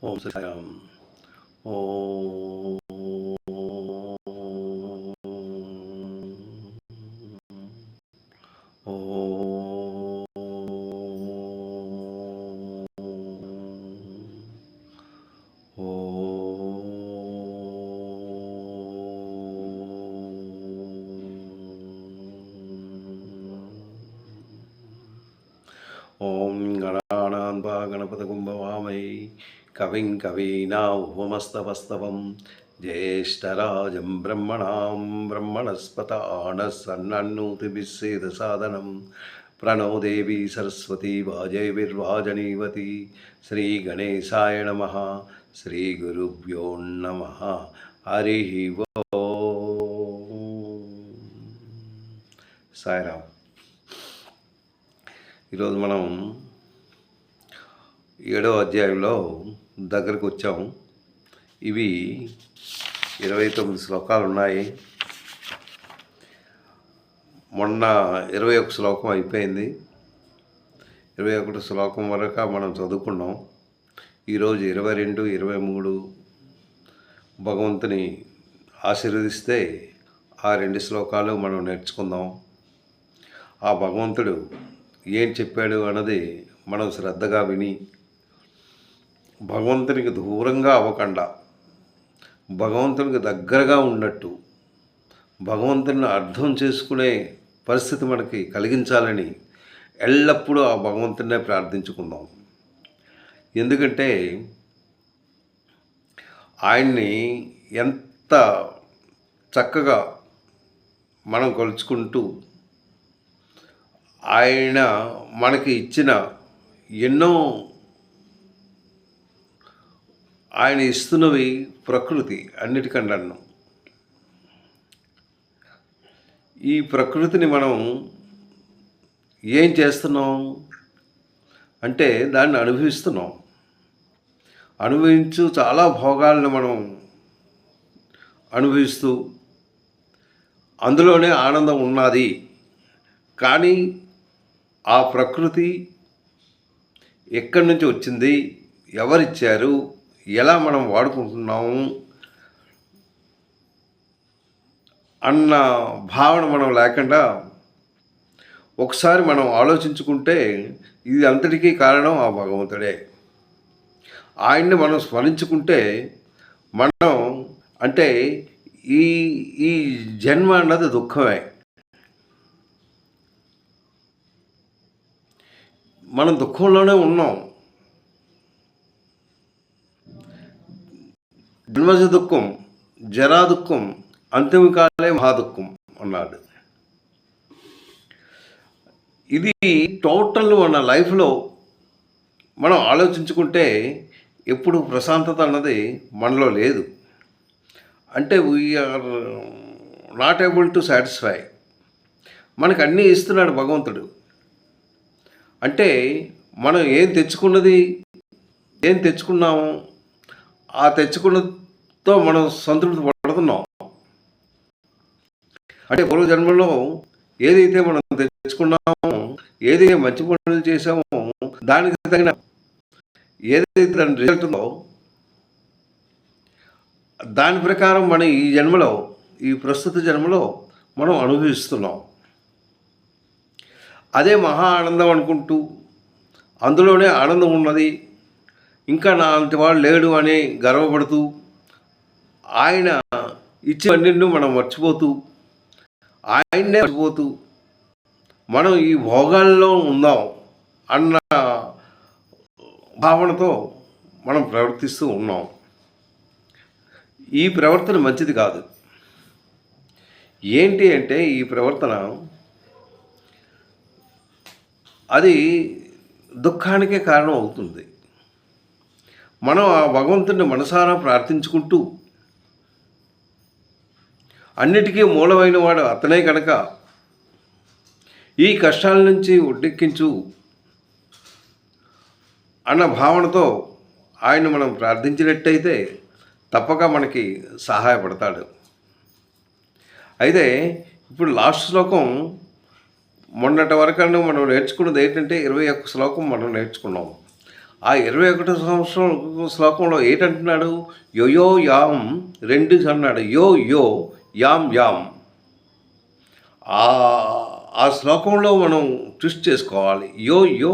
ఓం సాయిరాం. ఓం ఓం గణానాన్వా గణపతిగుం భవామహే కవిం కవీనాముపమస్తవస్తవం జ్యేష్ఠరాజం బ్రహ్మణాం బ్రహ్మణస్పత ఆనస్సన్నన్నోతిభిస్సేదసాదనం ప్రణో దేవీ సరస్వతీ వాజైర్వాజనీవతి. శ్రీగణేశాయ నమః. శ్రీగురుభ్యో నమః. హరి ఓం. సాయిరాం. ఈరోజు మనం 7వ అధ్యాయంలో దగ్గరకు వచ్చాము. ఇవి 29 శ్లోకాలు ఉన్నాయి. మొన్న 21 శ్లోకం అయిపోయింది. 21 శ్లోకం వరకు మనం చదువుకున్నాం. ఈరోజు 22, 23 భగవంతుని ఆశీర్వదిస్తే ఆ 2 శ్లోకాలు మనం నేర్చుకుందాం. ఆ భగవంతుడు ఏం చెప్పాడు అన్నది మనం శ్రద్ధగా విని భగవంతునికి దూరంగా అవ్వకుండా భగవంతునికి దగ్గరగా ఉన్నట్టు భగవంతుని అర్థం చేసుకునే పరిస్థితి మనకి కలిగించాలని ఎల్లప్పుడూ ఆ భగవంతునే ప్రార్థించుకుందాం. ఎందుకంటే ఆయన్ని ఎంత చక్కగా మనం కొలుచుకుంటూ ఆయన మనకి ఇచ్చిన ఎన్నో ఆయన ఇస్తున్నవి ప్రకృతి అన్నిటికన్నా. ఈ ప్రకృతిని మనం ఏం చేస్తున్నాం అంటే దాన్ని అనుభవిస్తున్నాం. అనుభవించు చాలా భోగాలను మనం అనుభవిస్తూ అందులోనే ఆనందం ఉన్నది. కానీ ఆ ప్రకృతి ఎక్కడి నుంచి వచ్చింది, ఎవరిచ్చారు, ఎలా మనం వాడుకుంటున్నాము అన్న భావన మనం లేకుండా ఒకసారి మనం ఆలోచించుకుంటే ఇది అంతటికీ కారణం ఆ భగవంతుడే. ఆయన్ని మనం స్మరించుకుంటే మనం అంటే ఈ ఈ జన్మ అన్నది దుఃఖమే. మనం దుఃఖంలోనే ఉన్నాం. జన్మజ దుఃఖం, జరా దుఃఖం, అంతిమకాలే మహాదుఃఖం అన్నాడు. ఇది టోటల్ మన లైఫ్లో మనం ఆలోచించుకుంటే ఎప్పుడు ప్రశాంతత అన్నది మనలో లేదు. అంటే we're not able to satisfy. మనకు అన్నీ ఇస్తున్నాడు భగవంతుడు. అంటే మనం ఏం తెచ్చుకున్నాము ఆ తెచ్చుకున్నతో మనం సంతృప్తి పడుతున్నాం. అంటే పూర్వ జన్మలో ఏదైతే మనం తెచ్చుకున్నామో, ఏదైతే మంచి పనులు చేసామో దానికి తగిన ఏదైతే దాని రిజల్ట్ ఉందో దాని ప్రకారం మనం ఈ జన్మలో, ఈ ప్రస్తుత జన్మలో మనం అనుభవిస్తున్నాం. అదే మహా ఆనందం అనుకుంటూ అందులోనే ఆనందం ఉన్నది, ఇంకా నా అంటి వాడు లేడు అని గర్వపడుతూ ఆయన ఇచ్చేవన్నింటినీ మనం మర్చిపోతూ ఆయన్నే మర్చిపోతూ మనం ఈ భోగాల్లో ఉందాం అన్న భావనతో మనం ప్రవర్తిస్తూ ఉన్నాం. ఈ ప్రవర్తన మంచిది కాదు. ఏంటి అంటే ఈ ప్రవర్తన అది దుఃఖానికే కారణం అవుతుంది. మనం ఆ భగవంతుని మనసారా ప్రార్థించుకుంటూ అన్నిటికీ మూలమైన వాడు అతనే కనుక ఈ కష్టాల నుంచి ఒడ్డెక్కించు అన్న భావనతో ఆయన మనం ప్రార్థించినట్టయితే తప్పక మనకి సహాయపడతాడు. అయితే ఇప్పుడు లాస్ట్ శ్లోకం మొన్నటి వరకు మనం నేర్చుకున్నది ఏంటంటే 21 శ్లోకం మనం నేర్చుకున్నాం. ఆ 21వ సంవత్సరం శ్లోకంలో ఏంటంటున్నాడు? యోయో యాం 2 అన్నాడు. యో యో యాం యాం. ఆ ఆ శ్లోకంలో మనం ట్విస్ట్ చేసుకోవాలి. యో యో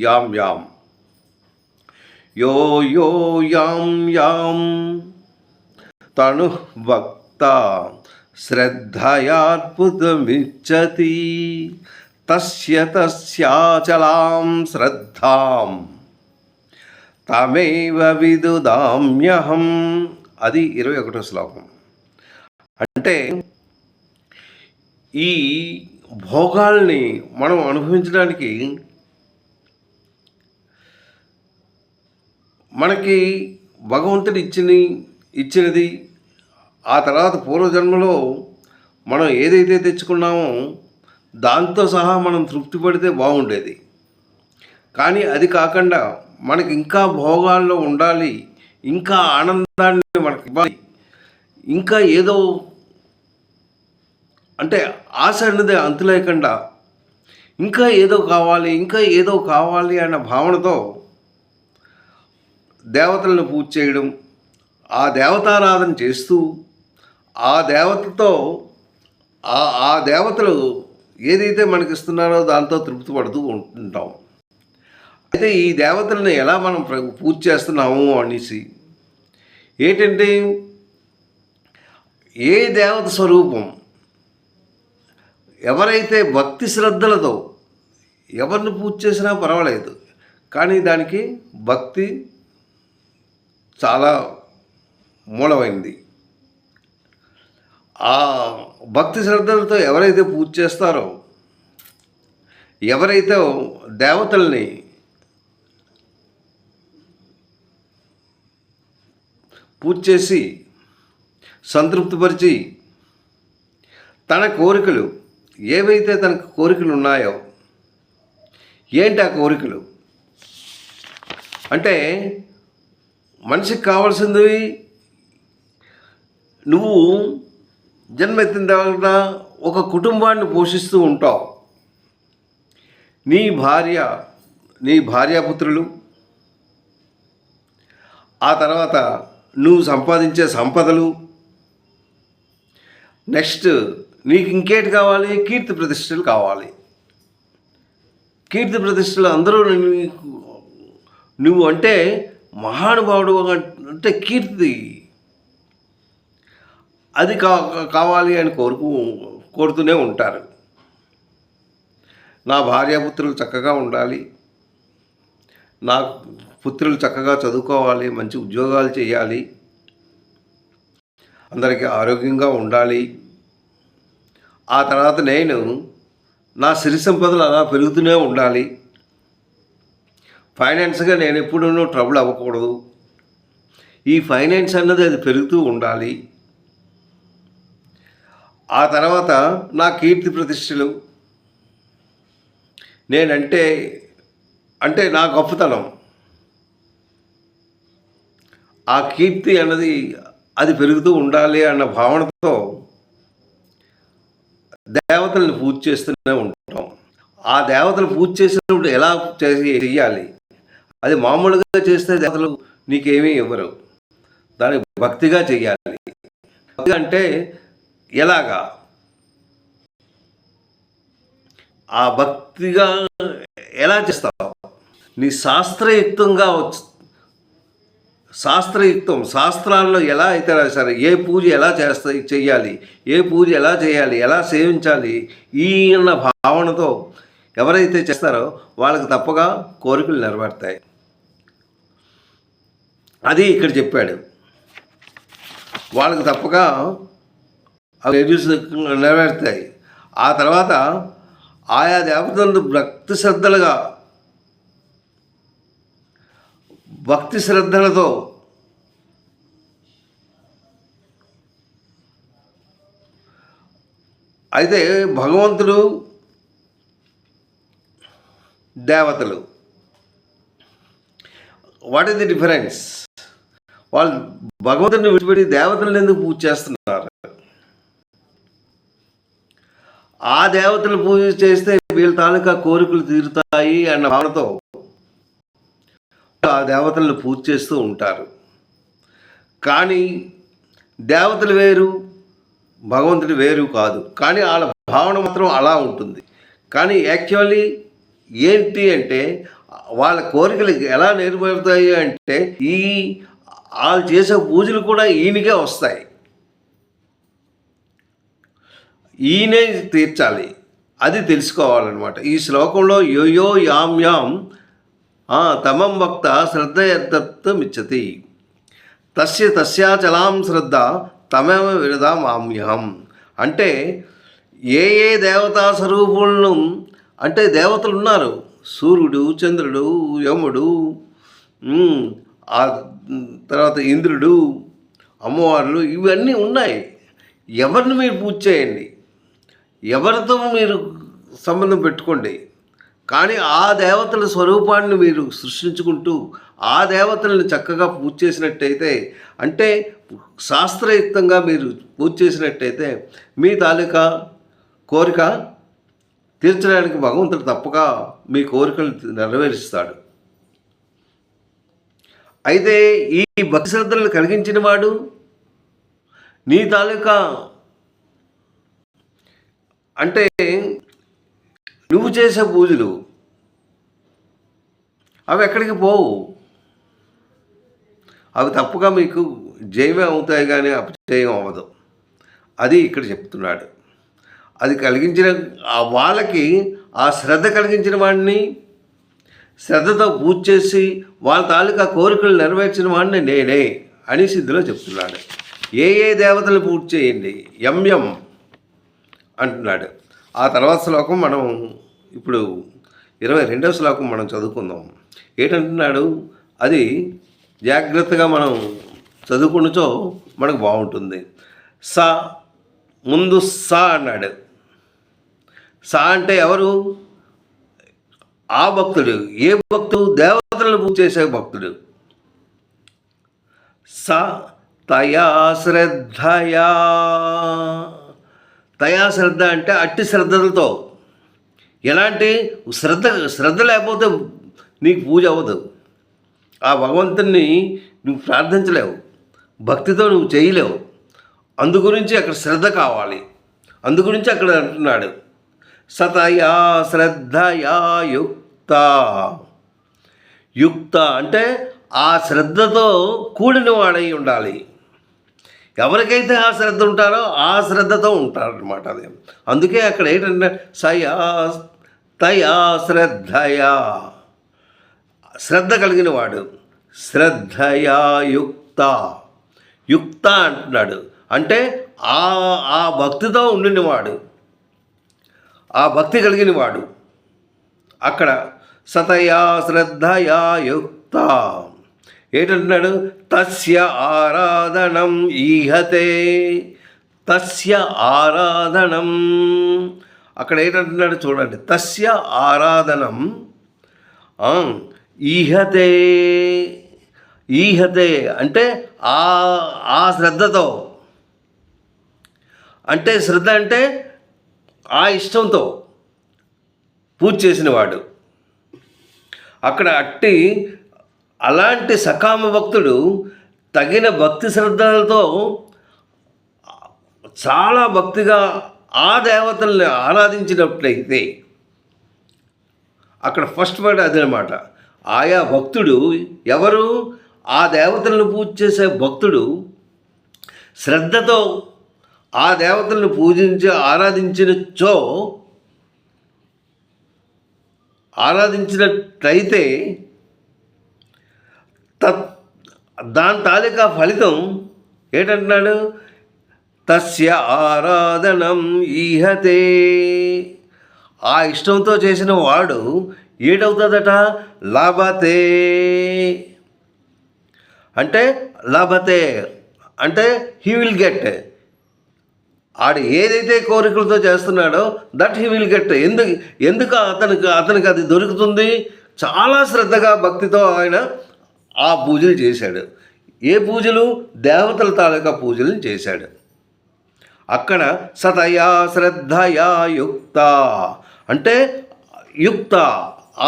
యాం యాం. యో యో యాం యాం తను భక్త శ్రద్ధయార్పుతమిచ్చతి తస్య తస్యాచలాం శ్రద్ధాం తమేవ విదుదామ్యహం. అది 21వ శ్లోకం. అంటే ఈ భోగాల్ని మనం అనుభవించడానికి మనకి భగవంతుడు ఇచ్చినది, ఆ తర్వాత పూర్వజన్మలో మనం ఏదైతే తెచ్చుకున్నామో దాంతో సహా మనం తృప్తి పడితే బాగుండేది. కానీ అది కాకుండా మనకి ఇంకా భోగాల్లో ఉండాలి, ఇంకా ఆనందాన్ని మనకి ఇవ్వాలి, ఇంకా ఏదో అంటే ఆశ అన్నది అంతు లేకుండా ఇంకా ఏదో కావాలి, ఇంకా ఏదో కావాలి అన్న భావనతో దేవతలను పూజ చేయడం, ఆ దేవతారాధన చేస్తూ ఆ దేవతతో ఆ దేవతలు ఏదైతే మనకి ఇస్తున్నారో దాంతో తృప్తి పడుతూ ఉంటుంటాం. అయితే ఈ దేవతలను ఎలా మనం పూజ చేస్తున్నాము అనేసి ఏంటంటే, ఏ దేవత స్వరూపం ఎవరైతే భక్తి శ్రద్ధలతో ఎవరిని పూజ చేసినా పర్వాలేదు, కానీ దానికి భక్తి చాలా మూలమైంది. ఆ భక్తి శ్రద్ధలతో ఎవరైతే పూజ చేస్తారో, ఎవరైతే దేవతల్ని పూజ చేసి సంతృప్తిపరిచి తన కోరికలు ఏవైతే తనకు కోరికలు ఉన్నాయో, ఏంటి ఆ కోరికలు అంటే, మనిషికి కావాల్సింది నువ్వు జన్మెత్తిన తర్వాత ఒక కుటుంబాన్ని పోషిస్తూ ఉంటావు. నీ భార్యాపుత్రులు, ఆ తర్వాత నువ్వు సంపాదించే సంపదలు, నెక్స్ట్ నీకు ఇంకేటి కావాలి? కీర్తి ప్రతిష్టలు కావాలి. కీర్తి ప్రతిష్టలు అందరూ నువ్వు అంటే మహానుభావుడు అంటే కీర్తి అది కావాలి అని కోరుతూనే ఉంటారు. నా భార్యాపుత్రులు చక్కగా ఉండాలి, నా పుత్రులు చక్కగా చదువుకోవాలి, మంచి ఉద్యోగాలు చేయాలి, అందరికీ ఆరోగ్యంగా ఉండాలి, ఆ తర్వాత నేను నా సిరి సంపదలు అలా పెరుగుతూనే ఉండాలి, ఫైనాన్స్గా నేను ఎప్పుడూ ట్రబుల్ అవ్వకూడదు, ఈ ఫైనాన్స్ అన్నది అది పెరుగుతూ ఉండాలి, ఆ తర్వాత నా కీర్తి ప్రతిష్టలు, నేనంటే నా గొప్పతనం, ఆ కీర్తి అన్నది అది పెరుగుతూ ఉండాలి అన్న భావనతో దేవతలను పూజ చేస్తూనే ఉంటాం. ఆ దేవతలు పూజ చేసినప్పుడు ఎలా చెయ్యాలి? అది మామూలుగా చేస్తే దేవతలు నీకేమీ ఇవ్వరు, దాన్ని భక్తిగా చెయ్యాలి. భక్తి అంటే ఎలాగా? ఆ భక్తిగా ఎలా చేస్తావు? నీ శాస్త్రాల్లో ఎలా అయితే రాశారు, ఏ పూజ ఎలా చెయ్యాలి, ఏ పూజ ఎలా చేయాలి, ఎలా సేవించాలి, ఈ అన్న భావనతో ఎవరైతే చేస్తారో వాళ్ళకి తప్పగా కోరికలు నెరవేరుతాయి. అది ఇక్కడ చెప్పాడు. వాళ్ళకి తప్పగా అవి నెరవేరుతాయి. ఆ తర్వాత ఆయా దేవతలను భక్తి శ్రద్ధలతో అయితే భగవంతుడు దేవతలు, వాట్ ఈస్ ది డిఫరెన్స్? వాళ్ళు భగవంతుడిని విడిచిపెట్టి దేవతలను ఎందుకు పూజ చేస్తున్నారు? ఆ దేవతలు పూజ చేస్తే వీళ్ళ తాలూకా కోరికలు తీరుతాయి అన్న భావనతో ఆ దేవతలను పూజ చేస్తూ ఉంటారు. కానీ దేవతలు వేరు, భగవంతుడు వేరు కాదు. కానీ వాళ్ళ భావన మాత్రం అలా ఉంటుంది. కానీ యాక్చువల్లీ ఏంటి అంటే వాళ్ళ కోరికలు ఎలా నెరవేరుతాయి అంటే వాళ్ళు చేసే పూజలు కూడా ఈయనకే వస్తాయి. ఈయనే తీర్చాలి, అది తెలుసుకోవాలన్నమాట. ఈ శ్లోకంలో యోయో యామ్యాం తమం భక్త శ్రద్ధయత్తమిచ్చతి తస్య తస్యాచలాం శ్రద్ధ తమేవ విరదామామ్యహం. అంటే ఏ దేవతా స్వరూపులను, అంటే దేవతలు ఉన్నారు, సూర్యుడు, చంద్రుడు, యముడు, ఆ తర్వాత ఇంద్రుడు, అమ్మవార్లు, ఇవన్నీ ఉన్నాయి. ఎవరిని మీరు పూజ చేయండి, ఎవరితో మీరు సంబంధం పెట్టుకోండి, కానీ ఆ దేవతల స్వరూపాన్ని మీరు సృష్టించుకుంటూ ఆ దేవతలను చక్కగా పూజ చేసినట్టయితే, అంటే శాస్త్రయుక్తంగా మీరు పూజ చేసినట్టయితే మీ తాలూకా కోరిక తీర్చడానికి భగవంతుడు తప్పక మీ కోరికలు నెరవేరుస్తాడు. అయితే ఈ భక్తి శ్రద్ధలను కలిగించిన వాడు నీ తాలూకా, అంటే నువ్వు చేసే పూజలు అవి ఎక్కడికి పోవు, అవి తప్పుగా మీకు జయమే అవుతాయి కానీ అపజయం అవ్వదు. అది ఇక్కడ చెప్తున్నాడు. అది కలిగించిన వాళ్ళకి, ఆ శ్రద్ధ కలిగించిన వాడిని, శ్రద్ధతో పూజ చేసి వాళ్ళ తాలూకా కోరికలు నెరవేర్చిన వాడిని నేనే అని సిద్ధిలో చెప్తున్నాడు. ఏ దేవతలు పూజ చేయండి ఎంఎం అంటున్నాడు. ఆ తర్వాత శ్లోకం మనం ఇప్పుడు 22వ శ్లోకం మనం చదువుకుందాం. ఏంటంటున్నాడు అది జాగ్రత్తగా మనం చదువుకున్నచో మనకు బాగుంటుంది. స ముందు స అన్నాడు. స అంటే ఎవరు? ఆ భక్తుడు. ఏ భక్తుడు? దేవతలను పూజ చేసే భక్తుడు. స తయా శ్రద్ధయా. తయా శ్రద్ధ అంటే అట్టి శ్రద్ధలతో. ఎలాంటి శ్రద్ధ లేకపోతే నీకు పూజ అవ్వదు. ఆ భగవంతుని నువ్వు ప్రార్థించలేవు, భక్తితో నువ్వు చేయలేవు. అందుగురించి అక్కడ శ్రద్ధ కావాలి. అందుగురించి అక్కడ అంటున్నాడు సతయా శ్రద్ధయా యుక్త. యుక్త అంటే ఆ శ్రద్ధతో కూడిన వాడై ఉండాలి. ఎవరికైతే ఆ శ్రద్ధ ఉంటారో ఆ శ్రద్ధతో ఉంటారన్నమాట. అది అందుకే అక్కడ ఏంటంటే తయా శ్రద్ధయా, శ్రద్ధ కలిగిన వాడు. శ్రద్ధయా యుక్త. యుక్త అంటున్నాడు అంటే ఆ భక్తితో ఉండినవాడు, ఆ భక్తి కలిగిన వాడు. అక్కడ సతయా శ్రద్ధయా యుక్త ఏంటంటున్నాడు? తస్య ఆరాధనం ఈహతే. తస్య ఆరాధనం అక్కడ ఏంటంటున్నాడు చూడండి. తస్య ఆరాధనం ఈహతే. ఈహతే అంటే ఆ శ్రద్ధతో, అంటే శ్రద్ధ అంటే ఆ ఇష్టంతో పూజ చేసినవాడు. అక్కడ అలాంటి సకామ భక్తుడు తగిన భక్తి శ్రద్ధలతో చాలా భక్తిగా ఆ దేవతల్ని ఆరాధించినట్లయితే, అక్కడ ఫస్ట్ వర్డ్ అదనమాట. ఆయా భక్తుడు ఎవరు? ఆ దేవతలను పూజ చేసే భక్తుడు శ్రద్ధతో ఆ దేవతలను పూజించి ఆరాధించినట్లయితే దాని తాలూకా ఫలితం ఏంటంటున్నాడు? తస్య ఆరాధనం ఈహతే. ఆ ఇష్టంతో చేసిన వాడు ఏడవుతుందట? లభతే. అంటే లభతే అంటే హీ విల్ గెట్. ఆడు ఏదైతే కోరికలతో చేస్తున్నాడో దట్ హీ విల్ గెట్. ఎందుకు అతనికి అది దొరుకుతుంది? చాలా శ్రద్ధగా భక్తితో ఆయన ఆ పూజలు చేశాడు. ఏ పూజలు? దేవతల తాలూకా పూజలు చేశాడు. అక్కడ సతయా శ్రద్ధయా యుక్త అంటే యుక్త,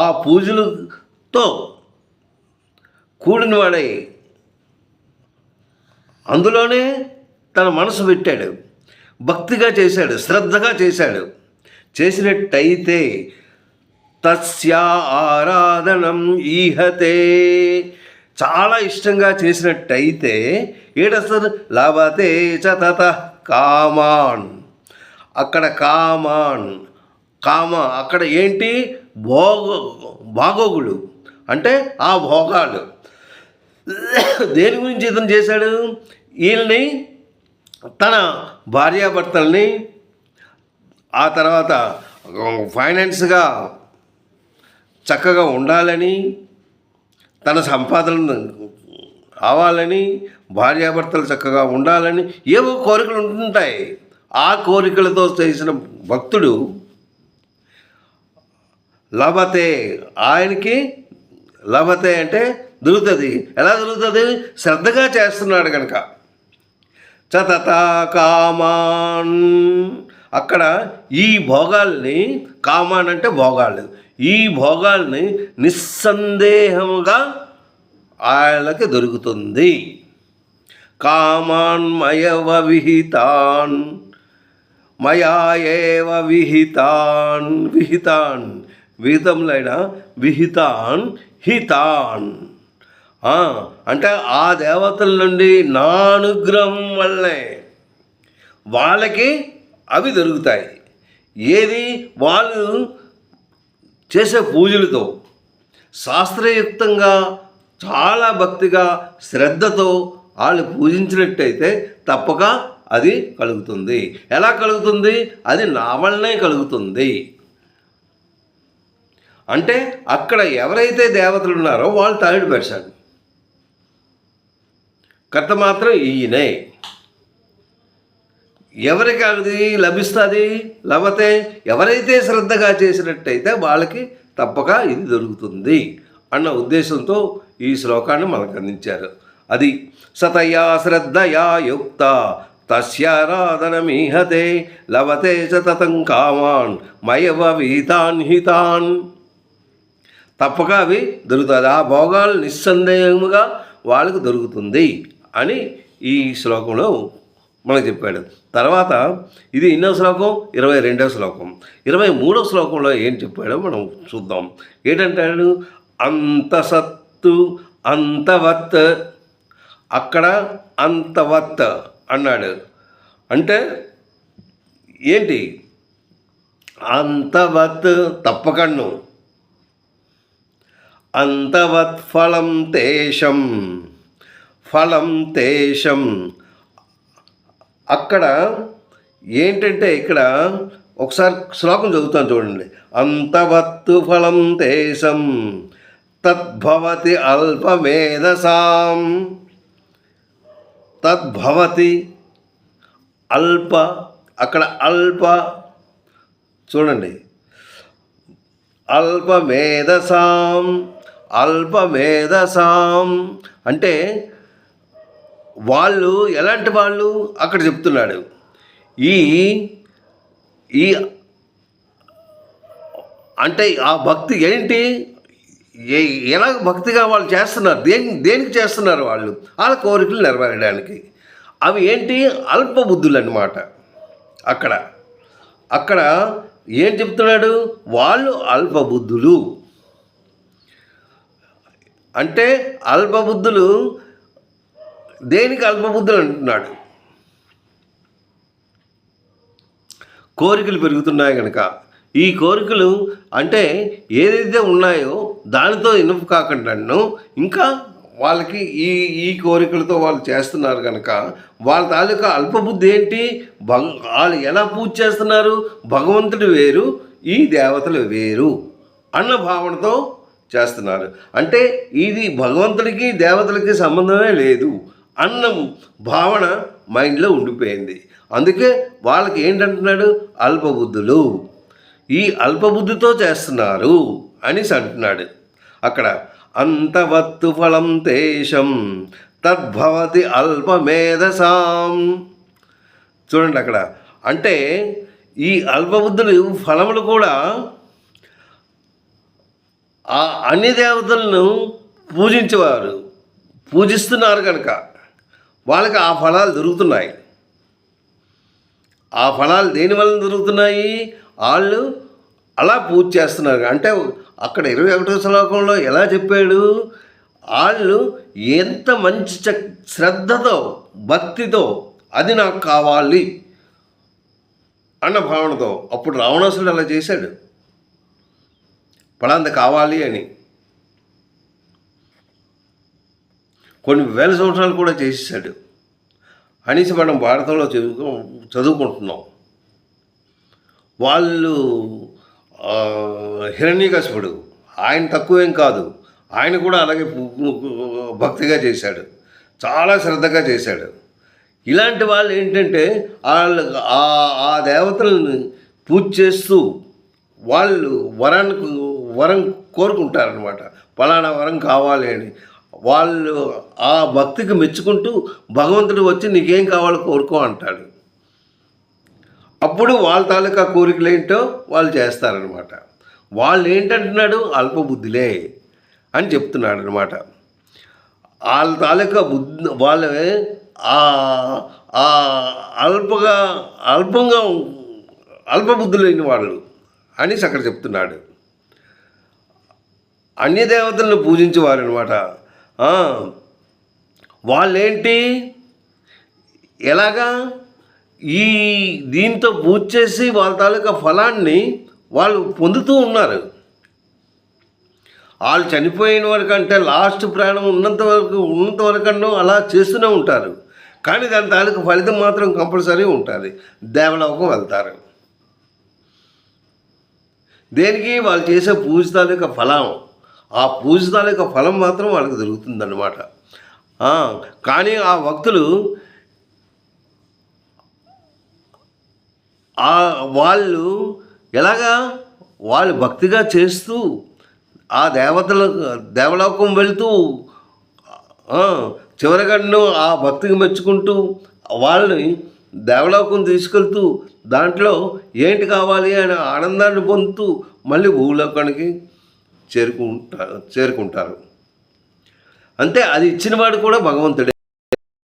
ఆ పూజలతో కూడినవాడై అందులోనే తన మనసు పెట్టాడు, భక్తిగా చేశాడు, శ్రద్ధగా చేశాడు. చేసినట్టయితే తస్యా ఆరాధనం ఈహతే, చాలా ఇష్టంగా చేసినట్టయితే ఏడొస్తుంది, లభతే చ తతః కామాన్. అక్కడ కామ అక్కడ ఏంటి, బాగోగులు అంటే ఆ భోగాలు. దేని గురించి ఇతను చేశాడు, వీళ్ళని తన భార్యాభర్తల్ని, ఆ తర్వాత ఫైనాన్స్గా చక్కగా ఉండాలని, తన సంపాదన కావాలని, భార్యాభర్తలు చక్కగా ఉండాలని ఏవో కోరికలు ఉంటుంటాయి. ఆ కోరికలతో చేసిన భక్తుడు లభతే, ఆయనకి లభతే అంటే దొరుకుతుంది. ఎలా దొరుకుతుంది, శ్రద్ధగా చేస్తున్నాడు కనుక. చతతా కామాన్, అక్కడ ఈ భోగాల్ని, కామాన్ అంటే భోగాలు, ఈ భోగాల్ని నిస్సందేహముగా ఆయనకి దొరుకుతుంది. కామాన్ మయవ విహితాన్, మయా ఏవ విహితాన్, విహితములైన విహితాన్ హితాన్, అంటే ఆ దేవతల నుండి నా అనుగ్రహం వల్లే వాళ్ళకి అవి దొరుకుతాయి. ఏది, వాళ్ళు చేసే పూజలతో శాస్త్రయుక్తంగా చాలా భక్తిగా శ్రద్ధతో వాళ్ళు పూజించినట్టయితే తప్పక అది కలుగుతుంది. ఎలా కలుగుతుంది, అది నా వల్లనే కలుగుతుంది. అంటే అక్కడ ఎవరైతే దేవతలు ఉన్నారో వాళ్ళు తాగిడి పెడతాడు, కర్త మాత్రం ఈయనే. ఎవరికి అది లభిస్తుంది, లభతే, ఎవరైతే శ్రద్ధగా చేసినట్టయితే వాళ్ళకి తప్పక ఇది దొరుకుతుంది అన్న ఉద్దేశంతో ఈ శ్లోకాన్ని మనకు అందించారు. అది సతయా శ్రద్ధయా యుక్త తస్యారాధనమీహతే లభతే చ తతం కామాన్ మయవ విహితాన్ హితాన్. తప్పక అవి దొరుకుతుంది, ఆ భోగాలు నిస్సందేహముగా వాళ్ళకు దొరుకుతుంది అని ఈ శ్లోకంలో మనకు చెప్పాడు. తర్వాత ఇది ఎన్నో శ్లోకం, 22వ శ్లోకం. 23వ శ్లోకంలో ఏం చెప్పాడో మనం చూద్దాం. ఏంటంటాడు, అంతసత్తు అంతవత్, అక్కడ అంతవత్ అన్నాడు. అంటే ఏంటి, అంతవత్ తప్పకన్ను, అంతవత్ ఫలం తేషం. అక్కడ ఏంటంటే, ఇక్కడ ఒకసారి శ్లోకం చదువుతాను చూడండి. అంతవత్తు ఫలం తేషం తద్భవతి అల్పమేధసాం, తద్భవతి అల్ప, అక్కడ అల్ప చూడండి, అల్పమేధసాం అంటే వాళ్ళు ఎలాంటి వాళ్ళు అక్కడ చెప్తున్నాడు. ఈ అంటే ఆ భక్తి ఏంటి, ఎలా భక్తిగా వాళ్ళు చేస్తున్నారు, దేనికి చేస్తున్నారు, వాళ్ళ కోరికలు నెరవేరడానికి. అవి ఏంటి, అల్పబుద్ధులు అన్నమాట. అక్కడ ఏం చెప్తున్నాడు, వాళ్ళు అల్పబుద్ధులు. అంటే అల్పబుద్ధులు, దేనికి అల్పబుద్ధులు అంటున్నాడు, కోరికలు పెరుగుతున్నాయి కనుక. ఈ కోరికలు అంటే ఏదైతే ఉన్నాయో దానితో ఇనుపు కాకుండా ఇంకా వాళ్ళకి ఈ కోరికలతో వాళ్ళు చేస్తున్నారు కనుక వాళ్ళ తాలూకా అల్పబుద్ధి ఏంటి, వాళ్ళు ఎలా పూజ చేస్తున్నారు, భగవంతుడు వేరు ఈ దేవతలు వేరు అన్న భావనతో చేస్తున్నారు. అంటే ఇది భగవంతుడికి దేవతలకి సంబంధమే లేదు అన్న భావన మైండ్లో ఉండిపోయింది. అందుకే వాళ్ళకి ఏంటంటున్నాడు, అల్పబుద్ధులు, ఈ అల్పబుద్ధితో చేస్తున్నారు అనేసి అంటున్నాడు. అక్కడ అంతవత్తు ఫలం తేషం తద్భవతి అల్పమేధసాం. చూడండి అక్కడ, అంటే ఈ అల్పబుద్ధులు ఫలములు కూడా ఆ అన్ని దేవతలను పూజించేవారు పూజిస్తున్నారు కనుక వాళ్ళకి ఆ ఫలాలు దొరుకుతున్నాయి. ఆ ఫలాలు దేనివల్ల దొరుకుతున్నాయి? వాళ్ళు అలా పూజ చేస్తున్నారు. అంటే అక్కడ 21వ శ్లోకంలో ఎలా చెప్పాడు? వాళ్ళు ఎంత మంచి శ్రద్ధతో భక్తితో అది నాకు కావాలి అన్న భావనతో అప్పుడు రావణాసురుడు అలా చేశాడు. ఫలాంత కావాలి అని కొన్ని వేల సంవత్సరాలు కూడా చేసేసాడు అనేసి మనం భారతంలో చదువుకుంటున్నాం. వాళ్ళు హిరణ్యకశిపుడు ఆయన తక్కువేం కాదు, ఆయన కూడా అలాగే భక్తిగా చేశాడు, చాలా శ్రద్ధగా చేశాడు. ఇలాంటి వాళ్ళు ఏంటంటే వాళ్ళు ఆ దేవతలను పూజ చేస్తూ వాళ్ళు వరం కోరుకుంటారనమాట. ఫలానా వరం కావాలి అని వాళ్ళు ఆ భక్తికి మెచ్చుకుంటూ భగవంతుడు వచ్చి నీకేం కావాలో కోరుకో అంటాడు. అప్పుడు వాళ్ళ తాలూకా కోరికలు ఏంటో వాళ్ళు చేస్తారనమాట. వాళ్ళు ఏంటంటున్నాడు? అల్పబుద్ధులే అని చెప్తున్నాడు అనమాట. వాళ్ళ తాలూకా వాళ్ళే అల్పబుద్ధులైన వాళ్ళు అనేసి అక్కడ చెప్తున్నాడు. అన్యదేవతలను పూజించేవారు అనమాట. వాళ్ళేంటి ఎలాగా దీంతో పూజ చేసి వాళ్ళ తాలూకా ఫలాన్ని వాళ్ళు పొందుతూ ఉన్నారు. వాళ్ళు చనిపోయిన వరకు అంటే లాస్ట్ ప్రాణం ఉన్నంత వరకు అలా చేస్తూనే ఉంటారు. కానీ దాని తాలూకా ఫలితం మాత్రం కంపల్సరీ ఉంటుంది. దేవలోకం వెళ్తారు. దేనికి? వాళ్ళు చేసే పూజ తాలూకా ఫలం, ఆ పూజ తాలూకా ఫలం మాత్రం వాళ్ళకి దొరుకుతుందన్నమాట. కానీ ఆ భక్తులు వాళ్ళు ఎలాగా వాళ్ళు భక్తిగా చేస్తూ ఆ దేవలోకం వెళుతూ చివరిగన్ను ఆ భక్తికి మెచ్చుకుంటూ వాళ్ళని దేవలోకం తీసుకెళ్తూ దాంట్లో ఏంటి కావాలి అని ఆనందాన్ని పొందుతూ మళ్ళీ భూలోకానికి చేరుకుంటారు. అంతే, అది ఇచ్చినవాడు కూడా భగవంతుడే.